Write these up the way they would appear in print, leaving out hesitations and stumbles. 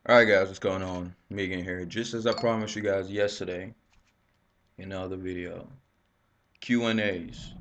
Alright guys, what's going on? Migan here. Just as I promised you guys yesterday in the other video. Q&As.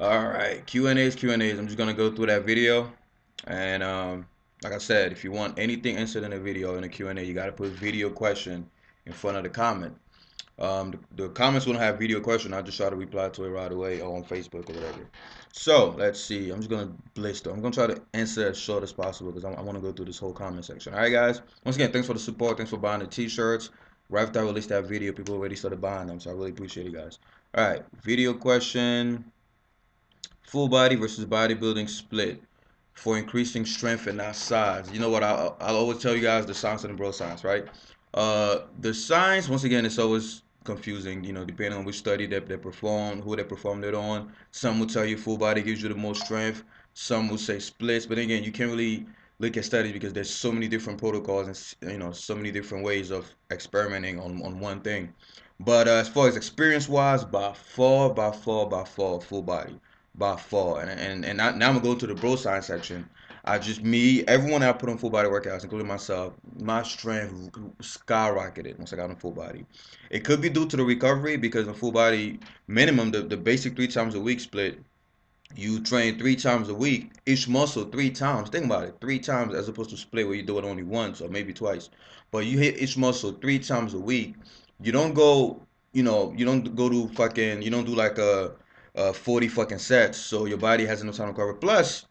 Alright, Q&As, Q&As. I'm just gonna go through that video. And like I said, if you want anything answered in a video in a Q&A, you gotta put video question in front of the comment. The comments won't have video question. I'll just try to reply to it right away or on Facebook or whatever. So let's see. I'm just gonna blitz though. I'm gonna try to answer as short as possible because I want to go through this whole comment section. All right, guys. Once again, thanks for the support. Thanks for buying the T-shirts. Right after I released that video, people already started buying them, so I really appreciate you guys. All right, video question: full body versus bodybuilding split for increasing strength and not size. You know what? I'll always tell you guys the science and the bro science, right? The science, once again, it's always confusing, depending on which study they perform, who they performed it on. Some will tell you full body gives you the most strength. Some will say splits, but again, you can't really look at studies because there's so many different protocols and so many different ways of experimenting on one thing. But as far as experience wise, by far, full body by far. And now I'm gonna go to the bro science section. Everyone that I put on full body workouts, including myself, my strength skyrocketed once I got on full body. It could be due to the recovery because in full body minimum, the basic 3 times a week split, you train 3 times a week, each muscle 3 times. Think about it, 3 times as opposed to split where you do it only once or maybe twice. But you hit each muscle 3 times a week. You don't go, you don't go to fucking, you don't do like a 40 fucking sets. So your body has enough time to recover. Plus,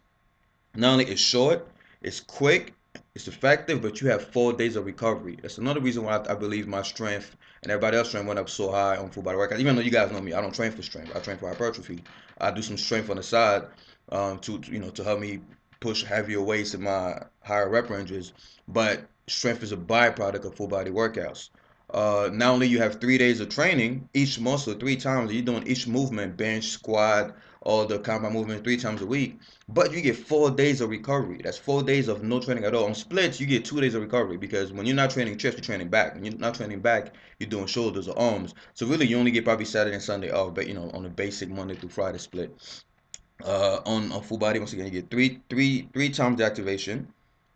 not only it's short, it's quick, it's effective, but you have 4 days of recovery. That's another reason why I believe my strength and everybody else's strength went up so high on full body workout. Even though you guys know me, I don't train for strength. I train for hypertrophy. I do some strength on the side to help me push heavier weights in my higher rep ranges. But strength is a byproduct of full body workouts. Not only you have 3 days of training, each muscle 3 times, you're doing each movement, bench, squat, all the compound movement 3 times a week. But you get 4 days of recovery. That's 4 days of no training at all. On splits, you get 2 days of recovery because when you're not training chest, you're training back. When you're not training back, you're doing shoulders or arms. So really, you only get probably Saturday and Sunday off, but on a basic Monday through Friday split. On full body, once again, you get three times the activation,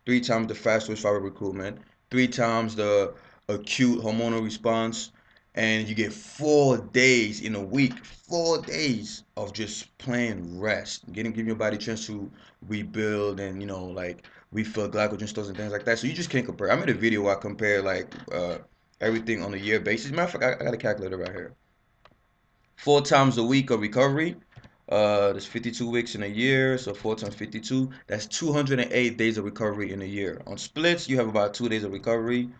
3 times the fast twitch fiber recruitment, 3 times the acute hormonal response, and you get 4 days in a week, 4 days of just plain rest, giving your body a chance to rebuild and like refill glycogen stores and things like that. So you just can't compare. I made a video where I compare like everything on a year basis. Matter of fact, I got a calculator right here. 4 times a week of recovery. There's 52 weeks in a year, so 4 times 52. That's 208 days of recovery in a year. On splits, you have about 2 days of recovery.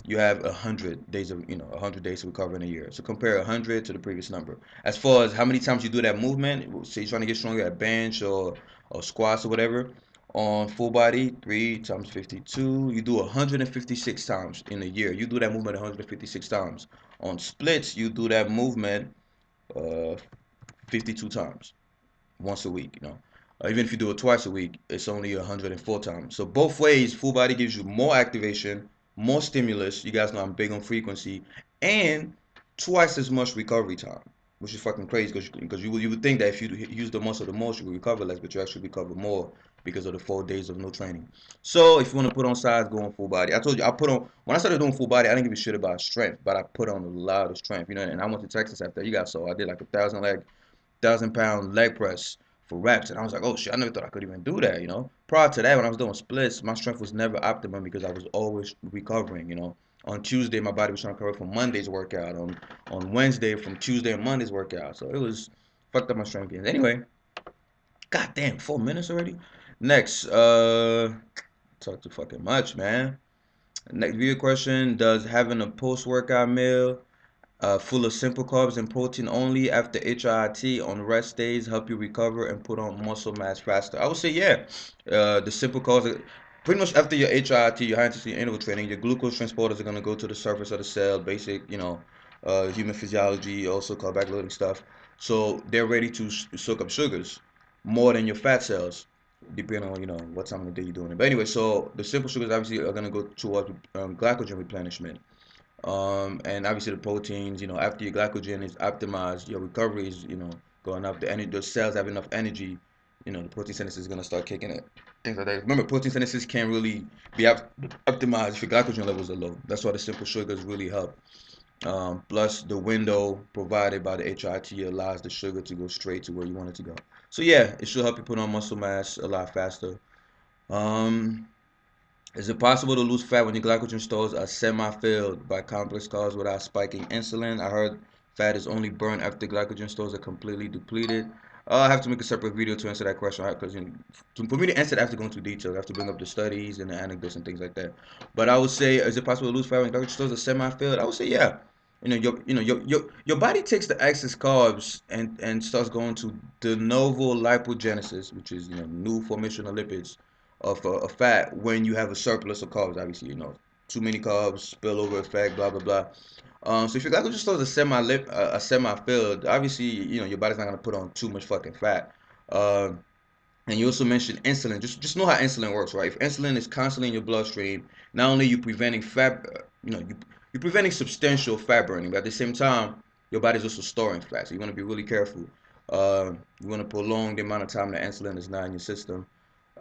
You have 100 days of 100 days to recover in a year. So compare 100 to the previous number. As far as how many times you do that movement, say you're trying to get stronger at bench or squats or whatever. On full body, 3 times 52, you do 156 times in a year. You do that movement 156 times. On splits, you do that movement uh, 52 times once a week. Even if you do it twice a week, it's only 104 times. So both ways, full body gives you more activation, more stimulus. You guys know I'm big on frequency, and twice as much recovery time, which is fucking crazy because you would think that if you use the muscle the most, you would recover less, but you actually recover more because of the 4 days of no training. So if you want to put on size, go on full body. I told you I put on when I started doing full body, I didn't give a shit about strength, but I put on a lot of strength, and I went to Texas after you guys saw I did like 1,000 pound leg press for reps, and I was like, oh shit, I never thought I could even do that. Prior to that, when I was doing splits, my strength was never optimum because I was always recovering. On Tuesday, my body was trying to recover from Monday's workout. On Wednesday, from Tuesday and Monday's workout. So it was fucked up my strength gains. Anyway, goddamn, 4 minutes already. Next, talk too fucking much, man. Next video question: does having a post-workout meal full of simple carbs and protein only after HIIT on rest days help you recover and put on muscle mass faster? I would say yeah. The simple carbs, pretty much after your HIIT, your high intensity interval training, your glucose transporters are gonna go to the surface of the cell, basic, human physiology, also called backloading stuff. So they're ready to soak up sugars more than your fat cells, depending on what time of the day you're doing it. But anyway, so the simple sugars obviously are gonna go towards glycogen replenishment. And obviously the proteins, after your glycogen is optimized, your recovery is, going up. The cells have enough energy the protein synthesis is gonna start kicking it. Things like that. Remember, protein synthesis can't really be optimized if your glycogen levels are low. That's why the simple sugars really help. Plus, the window provided by the HIIT allows the sugar to go straight to where you want it to go. So yeah, it should help you put on muscle mass a lot faster. Um, is it possible to lose fat when your glycogen stores are semi-filled by complex carbs without spiking insulin? I heard fat is only burned after glycogen stores are completely depleted. I have to make a separate video to answer that question, right? Because for me to answer, I have to go into detail. I have to bring up the studies and the anecdotes and things like that. But I would say, is it possible to lose fat when glycogen stores are semi-filled? I would say, yeah. Your body takes the excess carbs and starts going to de novo lipogenesis, which is new formation of lipids of fat when you have a surplus of carbs. Obviously, too many carbs, spillover effect, blah blah blah. So if your glycogen stores a semi-filled, obviously your body's not gonna put on too much fucking fat. Uh, and you also mentioned insulin. Just know how insulin works, right? If insulin is constantly in your bloodstream, not only you preventing fat, you're preventing substantial fat burning, but at the same time, your body's also storing fat. So you want to be really careful. You want to prolong the amount of time that insulin is not in your system.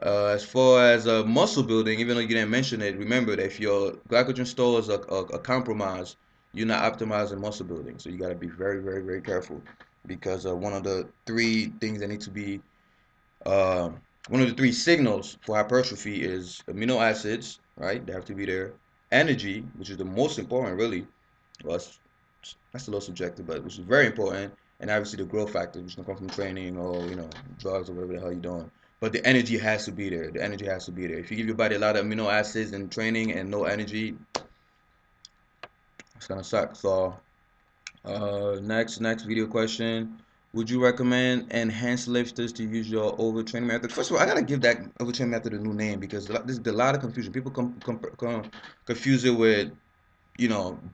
As far as muscle building, even though you didn't mention it, remember that if your glycogen stores are compromised, you're not optimizing muscle building. So you got to be very, very, very careful because one of the three things that need to be uh, one of the three signals for hypertrophy is amino acids, right? They have to be there. Energy, which is the most important, really. Well, that's a little subjective, but which is very important. And obviously the growth factors, which can come from training or drugs or whatever the hell you're doing. But the energy has to be there. The energy has to be there. If you give your body a lot of amino acids and training and no energy, it's gonna suck. So next video question. Would you recommend enhanced lifters to use your overtraining method? First of all, I gotta give that overtraining method a new name because there's a lot of confusion. People confuse it with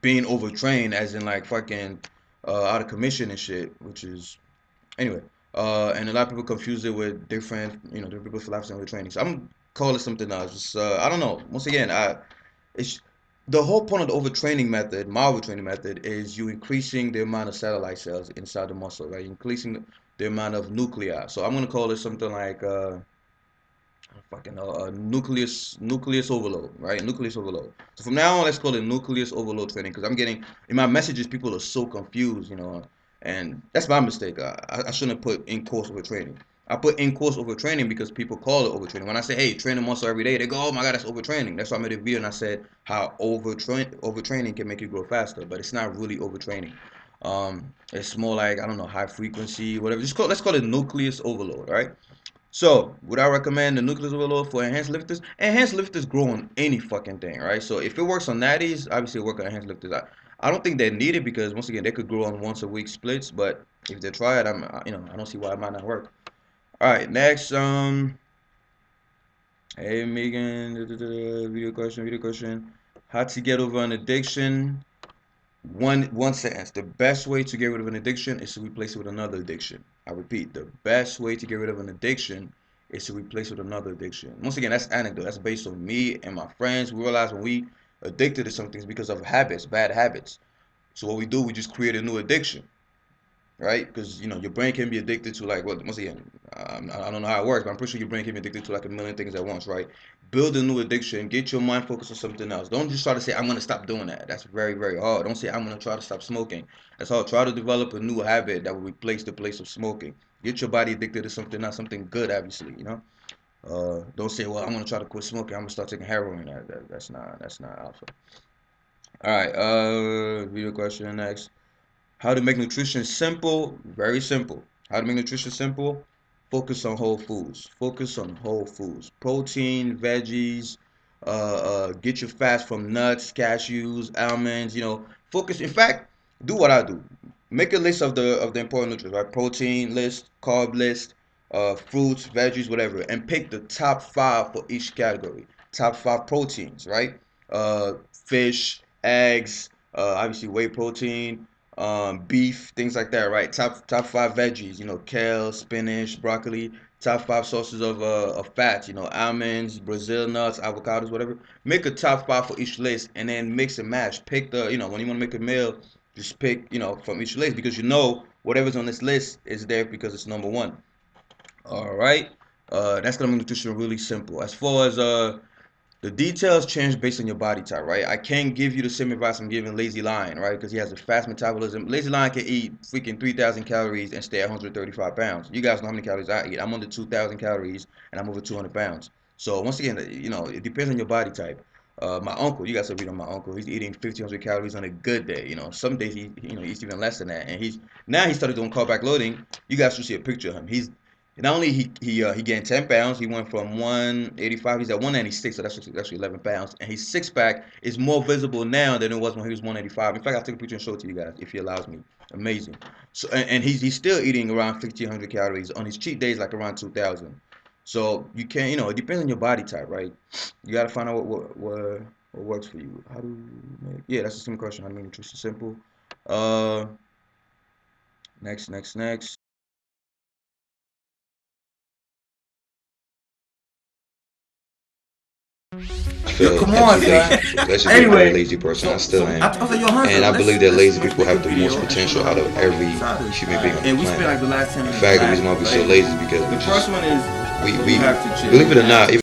being overtrained as in like fucking out of commission and shit, which is anyway. And a lot of people confuse it with different people philosophy and overtraining. So I'm calling it something else. Just I don't know. Once again, it's the whole point of the overtraining method, my overtraining method, is you increasing the amount of satellite cells inside the muscle, right? Increasing the amount of nuclei. So I'm gonna call it something like fucking nucleus overload, right? Nucleus overload. So from now on, let's call it nucleus overload training because I'm getting in my messages, people are so confused, and that's my mistake. I shouldn't have put in course overtraining. I put in course overtraining because people call it overtraining. When I say, hey, train a muscle every day, they go, oh my god, that's overtraining. That's why I made a video and I said how overtraining can make you grow faster, but it's not really overtraining. It's more like I don't know, high frequency, whatever. Let's call it nucleus overload, right? So, would I recommend the nucleus overload for enhanced lifters? Enhanced lifters grow on any fucking thing, right? So if it works on natties, obviously it work on enhanced lifters. I don't think they need it because once again they could grow on once a week splits, but if they try it, I don't see why it might not work. All right, next, hey Megan, video question. How to get over an addiction? One sentence. The best way to get rid of an addiction is to replace it with another addiction. I repeat, the best way to get rid of an addiction is to replace it with another addiction. Once again, that's anecdote. That's based on me and my friends. We realize when we addicted to something it's because of habits, bad habits. So what we do, we just create a new addiction, right? Because your brain can be addicted to like what once again, I don't know how it works, but I'm pretty sure your brain can be addicted to like a million things at once, right? Build a new addiction, get your mind focused on something else. Don't just try to say I'm gonna stop doing that. That's very, very hard. Don't say I'm gonna try to stop smoking. That's hard. Try to develop a new habit that will replace the place of smoking. Get your body addicted to something, not something good, obviously. Don't say, well, I'm gonna try to quit smoking. I'm gonna start taking heroin. That's not alpha. All right. Video question next. How to make nutrition simple? Very simple. How to make nutrition simple? Focus on whole foods. Focus on whole foods. Protein, veggies. Get your fats from nuts, cashews, almonds. Focus. In fact, do what I do. Make a list of the important nutrients. Right? Protein list, carb list, fruits, veggies, whatever, and pick the top five for each category. Top five proteins. Right? Fish, eggs. Obviously, whey protein, beef, things like that, right? Top five veggies, kale, spinach, broccoli. Top five sources of fats, almonds, Brazil nuts, avocados, whatever. Make a top five for each list, and then mix and match. Pick when you want to make a meal, just pick from each list because whatever's on this list is there because it's number one. All right. That's gonna make nutrition really simple. As far as the details change based on your body type, right? I can't give you the same advice I'm giving Lazy Lion, right? Because he has a fast metabolism. Lazy Lion can eat freaking 3,000 calories and stay at 135 pounds. You guys know how many calories I eat. I'm under 2,000 calories and I'm over 200 pounds. So once again, it depends on your body type. My uncle, you guys have read on my uncle. He's eating 1,500 calories on a good day. Some days he eats even less than that. And he started doing carb loading. You guys should see a picture of him. He's not only he gained 10 pounds, he went from 185, he's at 196, so that's actually 11 pounds. And his six pack is more visible now than it was when he was 185. In fact, I'll take a picture and show it to you guys if he allows me. Amazing. So and he's still eating around 1,500 calories on his cheat days, like around 2,000. So you can, it depends on your body type, right? You got to find out what works for you. How do you make? Yeah, that's the same question. How to make nutrition simple? Uh, next. Yo, come on, son. Let's just be a very lazy person. I still am. And I believe that lazy people have the most potential out of every human being on the planet. In fact, the reason why we're so lazy is because we believe it or not,